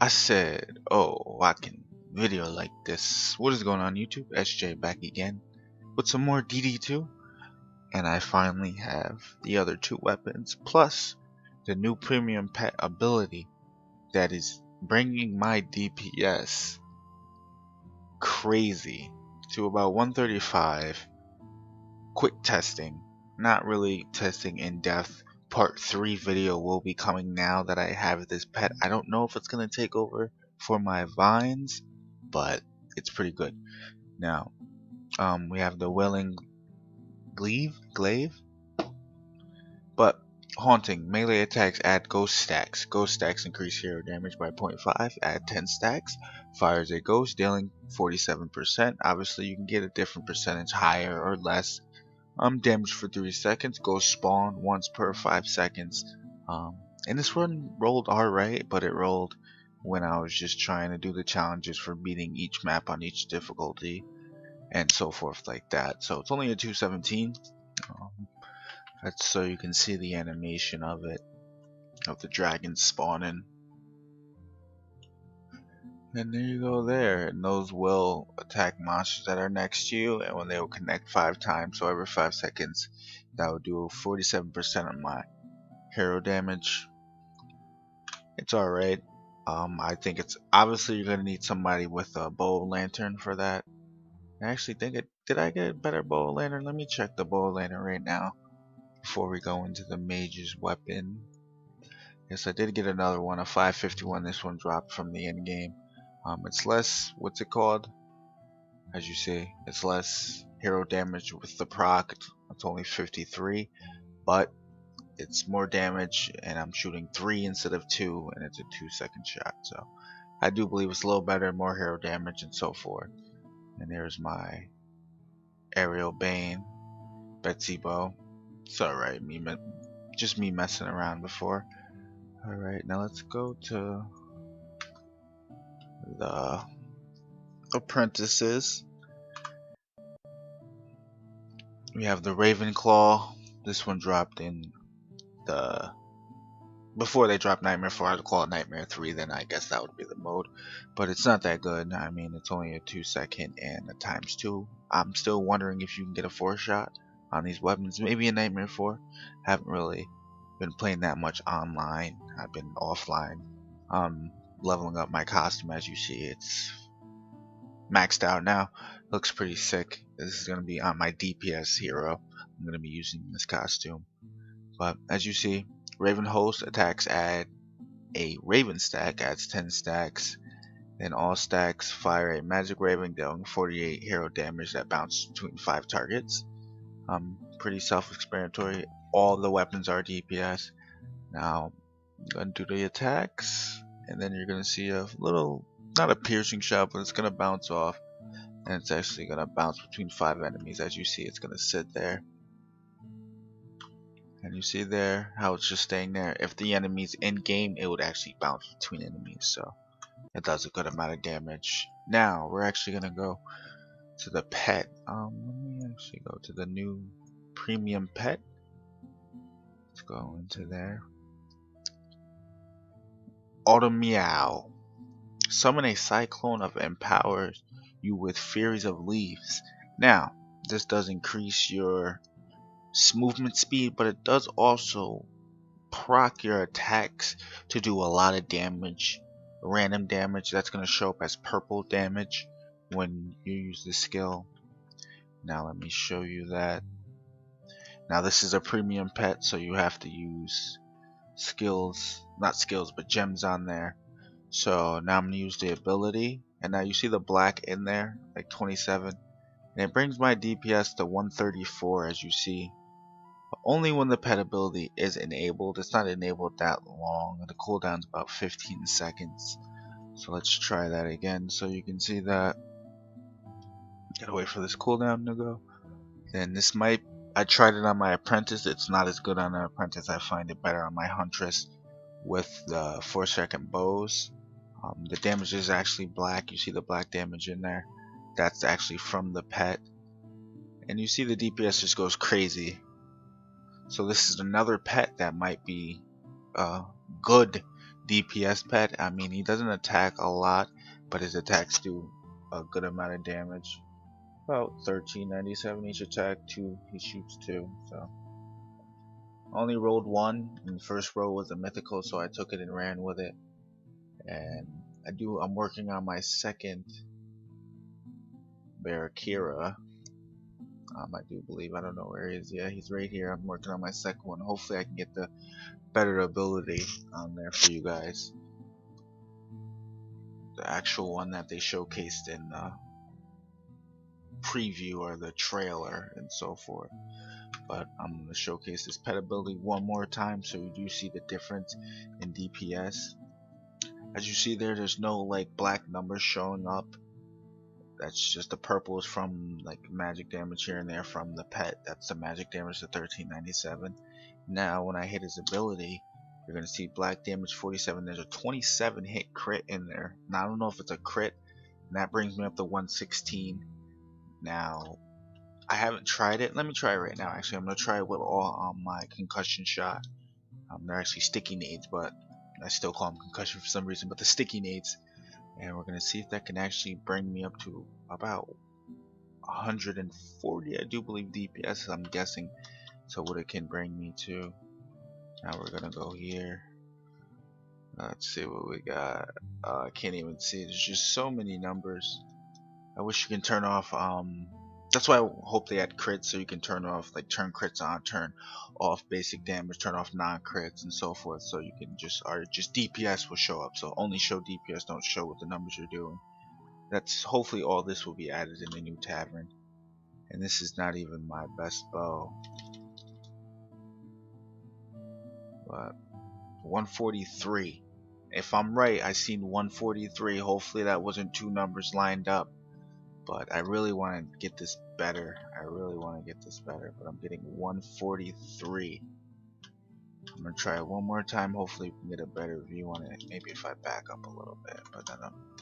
I said, oh, I can video like this. What is going on YouTube? SJ back again with some more DD2. And I finally have the other two weapons, plus the new premium pet ability that is bringing my DPS crazy to about 135. Quick testing, not really testing in depth. Part 3 video will be coming now that I have this pet. I don't know if it's going to take over for my vines, but it's pretty good. Now, we have the Wailing Glaive, but Haunting. Melee attacks add ghost stacks. Ghost stacks increase hero damage by 0.5, add 10 stacks. Fires a ghost, dealing 47%. Obviously, you can get a different percentage, higher or less. Damage for 3 seconds. Ghost spawn once per 5 seconds. And this one rolled alright, but it rolled when I was just trying to do the challenges for beating each map on each difficulty and so forth like that. So it's only a 217. That's so you can see the animation of it, of the dragon spawning. And there you go there. And those will attack monsters that are next to you, and when they will connect 5 times, so every 5 seconds, that would do 47% of my hero damage. It's alright. I think it's obviously you're gonna need somebody with a bow lantern for that. I actually think did I get a better bow lantern? Let me check the bow lantern right now before we go into the mage's weapon. Yes, I did get another one, a 551. This one dropped from the end game. It's less, what's it called? As you see, it's less hero damage with the proc. It's only 53, but it's more damage, and I'm shooting 3 instead of 2, and it's a 2-second shot. So I do believe it's a little better, more hero damage, and so forth. And there's my aerial bane, Betsy bow. It's alright, just me messing around before. Alright, now let's go to the apprentices. We have the Ravenclaw. This one dropped in the before they dropped Nightmare 4. I'd call it Nightmare 3, then I guess that would be the mode. But it's not that good. I mean, it's only a 2-second and a ×2. I'm still wondering if you can get a 4-shot on these weapons. Maybe a Nightmare 4. Haven't really been playing that much online. I've been offline. Leveling up my costume, as you see. It's maxed out now. Looks pretty sick. This is going to be on my DPS hero. I'm going to be using this costume. But as you see, Raven Host attacks add a Raven stack, adds 10 stacks. Then all stacks fire a Magic Raven, dealing 48 hero damage that bounces between 5 targets. Pretty self-explanatory. All the weapons are DPS. Now, I'm going to do the attacks, and then you're going to see a little, not a piercing shot, but it's going to bounce off. And it's actually going to bounce between 5 enemies. As you see, it's going to sit there. And you see there how it's just staying there. If the enemy's in game, it would actually bounce between enemies. So it does a good amount of damage. Now we're actually gonna go to the pet. Let me actually go to the new premium pet. Let's go into there. Autumeow. Summon a cyclone of empowers you with furies of leaves. Now this does increase your movement speed, but it does also proc your attacks to do a lot of damage, random damage. That's going to show up as purple damage when you use the skill. Now let me show you that. Now this is a premium pet, so you have to use skills, not skills, but gems on there. So now I'm going to use the ability, and now you see the black in there, like 27, and it brings my DPS to 134, as you see. Only when the pet ability is enabled. It's not enabled that long. The cooldown's about 15 seconds. So let's try that again so you can see that. Gotta wait for this cooldown to go. Then this might, I tried it on my apprentice. It's not as good on an apprentice. I find it better on my huntress with the 4-second bows. The damage is actually black. You see the black damage in there. That's actually from the pet. And you see the DPS just goes crazy. So this is another pet that might be good DPS pet. I mean, he doesn't attack a lot, but his attacks do a good amount of damage. About 1397 each attack. He shoots 2. So only rolled 1, and the first roll was a mythical, so I took it and ran with it. And I'm working on my second Barakira. I do believe, I don't know where he is. Yeah, he's right here. I'm working on my second one. Hopefully I can get the better ability on there for you guys. The actual one that they showcased in the preview or the trailer and so forth. But I'm going to showcase this pet ability one more time so you do see the difference in DPS. As you see there's no like black numbers showing up. That's just the purple is from like magic damage here and there from the pet. That's the magic damage to 1397. Now when I hit his ability, you're going to see black damage 47. There's a 27 hit crit in there. Now I don't know if it's a crit, and that brings me up to 116. Now I haven't tried it. Let me try it right now. Actually, I'm going to try it with all my concussion shot. They're actually sticky nades, but I still call them concussion for some reason. But the sticky nades, and we're going to see if that can actually bring me up to about 140, I do believe, DPS, I'm guessing. So what it can bring me to. Now we're going to go here. Let's see what we got. I can't even see. There's just so many numbers. I wish you can turn off. That's why I hope they add crits, so you can turn off, like turn crits on, turn off basic damage, turn off non-crits, and so forth. So you can just DPS will show up. So only show DPS, don't show what the numbers you're doing. That's hopefully all this will be added in the new tavern. And this is not even my best bow. But 143. If I'm right, I seen 143. Hopefully that wasn't 2 numbers lined up. But I really want to get this better. But I'm getting 143. I'm going to try it one more time. Hopefully we can get a better view on it. Maybe if I back up a little bit. But then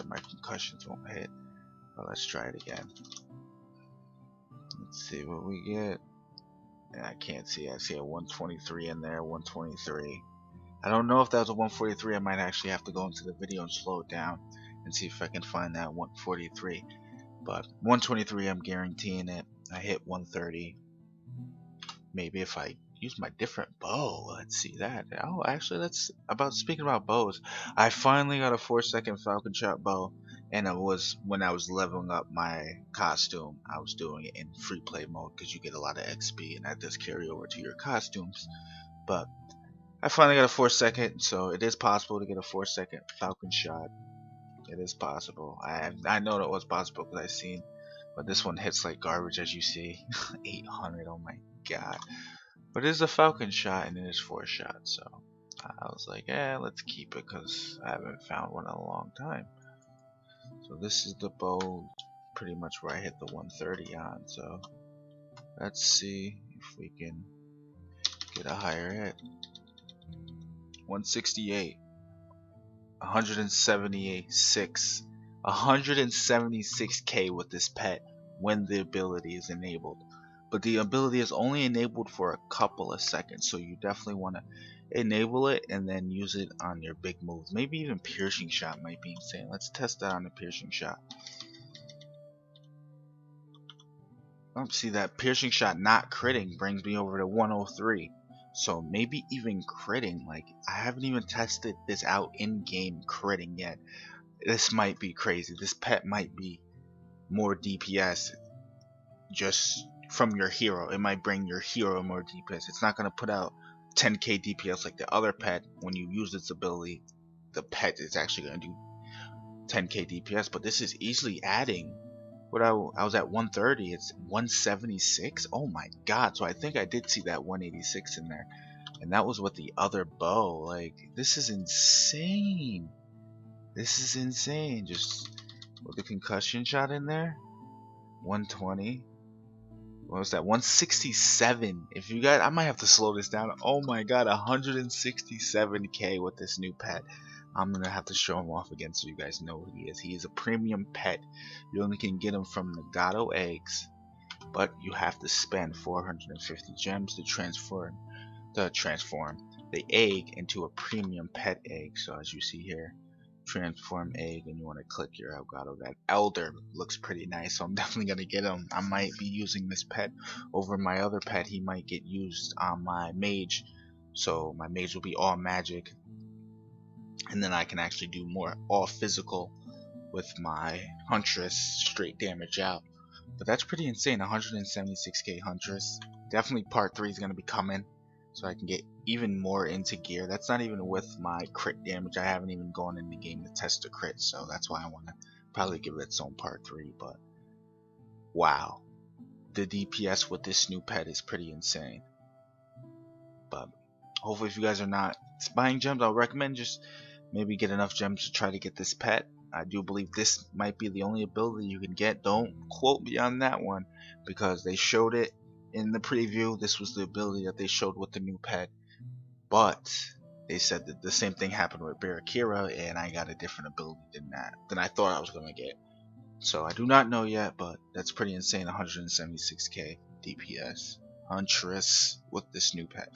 my concussions won't hit. But let's try it again. Let's see what we get. And I can't see. I see a 123 in there. 123. I don't know if that was a 143. I might actually have to go into the video and slow it down and see if I can find that 143. But 123, I'm guaranteeing it. I hit 130. Maybe if I use my different bow. Let's see that. Oh, actually, speaking about bows. I finally got a 4-second falcon shot bow, and it was when I was leveling up my costume. I was doing it in free play mode because you get a lot of XP, and that does carry over to your costumes. But I finally got a 4-second, so it is possible to get a 4-second falcon shot. It is possible. I know that was possible because I've seen, but this one hits like garbage, as you see. 800. Oh my god. But it is a falcon shot and it is 4 shots, so I was like, yeah, let's keep it because I haven't found one in a long time. So this is the bow, pretty much where I hit the 130 on. So let's see if we can get a higher hit. 168. 176k with this pet when the ability is enabled, but the ability is only enabled for a couple of seconds, so you definitely want to enable it and then use it on your big moves. Maybe even piercing shot might be insane. Let's test that on the piercing shot. See, that piercing shot not critting brings me over to 103. So maybe even critting, like I haven't even tested this out in game critting yet. This might be crazy. This pet might be more DPS just from your hero. It might bring your hero more DPS. It's not going to put out 10k DPS like the other pet. When you use its ability, the pet is actually going to do 10k DPS, but this is easily adding. What I was at 130, it's 176. Oh my god. So I think I did see that 186 in there, and that was with the other bow. Like, this is insane. This is insane. Just with the concussion shot in there. 120. What was that? 167. If you guys, I might have to slow this down. Oh my god, 167k with this new pet. I'm gonna have to show him off again so you guys know who he is. He is a premium pet. You only can get him from the Gato eggs, but you have to spend 450 gems to transform. the egg into a premium pet egg. So as you see here, transform egg, and you want to click your Elgato. That elder looks pretty nice, so I'm definitely gonna get him. I might be using this pet over my other pet. He might get used on my mage, so my mage will be all magic, and then I can actually do more all physical with my huntress, straight damage out. But that's pretty insane. 176k huntress. Definitely part 3 is gonna be coming, so I can get even more into gear. That's not even with my crit damage. I haven't even gone in the game to test the crit, so that's why I want to probably give it its own part 3. But wow, the DPS with this new pet is pretty insane. But hopefully, if you guys are not buying gems, I'll recommend just maybe get enough gems to try to get this pet. I do believe this might be the only ability you can get. Don't quote me on that one, because they showed it in the preview. This was the ability that they showed with the new pet, but they said that the same thing happened with Barakira, and I got a different ability than I thought I was gonna get. So I do not know yet, but that's pretty insane. 176k DPS Huntress with this new pet.